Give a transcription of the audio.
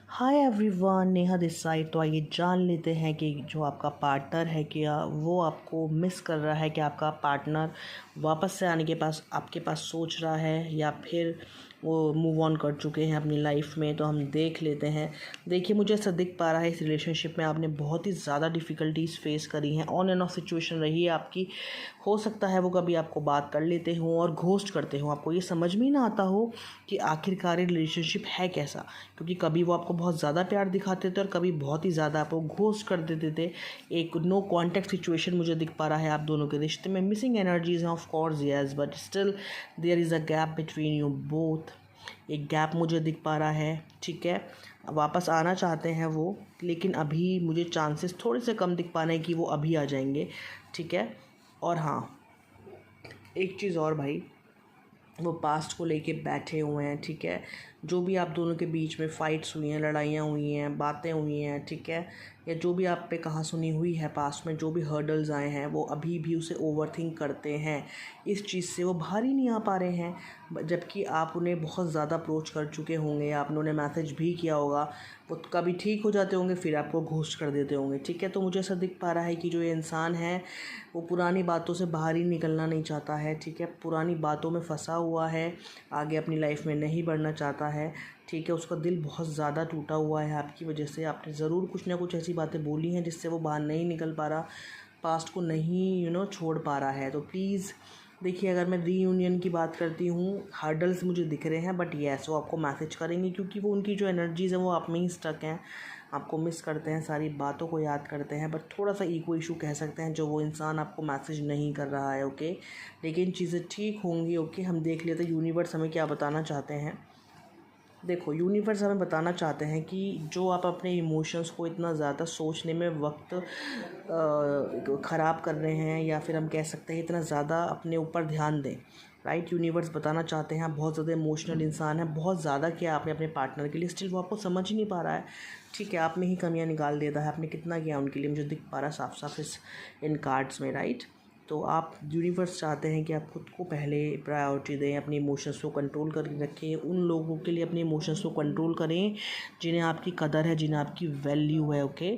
Hi everyone, Neha this side. तो आइए जान लेते हैं कि जो आपका पार्टनर है क्या वो आपको मिस कर रहा है, कि आपका पार्टनर वापस से आने के पास आपके पास सोच रहा है या फिर वो मूव ऑन कर चुके हैं अपनी लाइफ में। तो हम देख लेते हैं। देखिए, मुझे ऐसा दिख पा रहा है इस रिलेशनशिप में आपने बहुत ही ज़्यादा डिफ़िकल्टीज़ फेस करी हैं। ऑन एंड ऑफ सिचुएशन रही है आपकी। हो सकता है वो कभी आपको बात कर लेते हों और घोस्ट करते हों, आपको ये समझ में ही ना आता हो कि आखिरकार ये रिलेशनशिप है कैसा। क्योंकि कभी वो आपको बहुत ज़्यादा प्यार दिखाते थे और कभी बहुत ही ज़्यादा आपको घोस्ट कर देते थे। एक नो कॉन्टैक्ट सिचुएशन मुझे दिख पा रहा है आप दोनों के रिश्ते में। मिसिंग एनर्जीज हैं of course, yes, but still there is a gap between you both. एक गैप मुझे दिख पा रहा है, ठीक है। वापस आना चाहते हैं वो, लेकिन अभी मुझे चांसेस थोड़े से कम दिख पा रहे हैं कि वो अभी आ जाएंगे, ठीक है। और हाँ, एक चीज़ और भाई, वो पास्ट को लेके बैठे हुए हैं, ठीक है। जो भी आप दोनों के बीच में फ़ाइट्स हुई हैं, लड़ाइयाँ हुई हैं, बातें हुई हैं, ठीक है, या जो भी आप पे कहा सुनी हुई है पास्ट में, जो भी हर्डल्स आए हैं, वो अभी भी उसे ओवरथिंक करते हैं। इस चीज़ से वो बाहर ही नहीं आ पा रहे हैं, जबकि आप उन्हें बहुत ज़्यादा अप्रोच कर चुके होंगे, आपने उन्हें मैसेज भी किया होगा। वो कभी ठीक हो जाते होंगे, फिर आपको घोस्ट कर देते होंगे, ठीक है। तो मुझे ऐसा दिख पा रहा है कि जो ये इंसान है वो पुरानी बातों से बाहर ही निकलना नहीं चाहता है, ठीक है। पुरानी बातों में फंसा हुआ है, आगे अपनी लाइफ में नहीं बढ़ना चाहता है, ठीक है। उसका दिल बहुत ज़्यादा टूटा हुआ है आपकी वजह से। आपने ज़रूर कुछ ना कुछ ऐसी बातें बोली हैं जिससे वो बाहर नहीं निकल पा रहा, पास्ट को नहीं छोड़ पा रहा है। तो प्लीज़ देखिए, अगर मैं रीयूनियन की बात करती हूँ, हर्डल्स मुझे दिख रहे हैं, बट येस वो आपको मैसेज करेंगे, क्योंकि वो उनकी जो एनर्जीज़ हैं वो आप में ही स्टक हैं। आपको मिस करते हैं, सारी बातों को याद करते हैं, बट थोड़ा सा ईगो इशू कह सकते हैं, जो वो इंसान आपको मैसेज नहीं कर रहा है, ओके। लेकिन चीज़ें ठीक होंगी, ओके। हम देख लेते हैं यूनिवर्स हमें क्या बताना चाहते हैं। देखो, यूनिवर्स हमें बताना चाहते हैं कि जो आप अपने इमोशंस को इतना ज़्यादा सोचने में वक्त ख़राब कर रहे हैं, या फिर हम कह सकते हैं इतना ज़्यादा अपने ऊपर ध्यान दें, राइट। यूनिवर्स बताना चाहते हैं आप बहुत ज़्यादा इमोशनल इंसान है, बहुत ज़्यादा किया आपने अपने पार्टनर के लिए, स्टिल वो आपको समझ ही नहीं पा रहा है, ठीक है। आप में ही कमियां निकाल देता है। आपने कितना किया उनके लिए, मुझे दिख पा रहा है साफ साफ इन कार्ड्स में, राइट। तो आप, यूनिवर्स चाहते हैं कि आप खुद को पहले प्रायोरिटी दें, अपने इमोशंस को कंट्रोल करके रखें, उन लोगों के लिए अपने इमोशंस को कंट्रोल करें जिन्हें आपकी कदर है, जिन्हें आपकी वैल्यू है, ओके।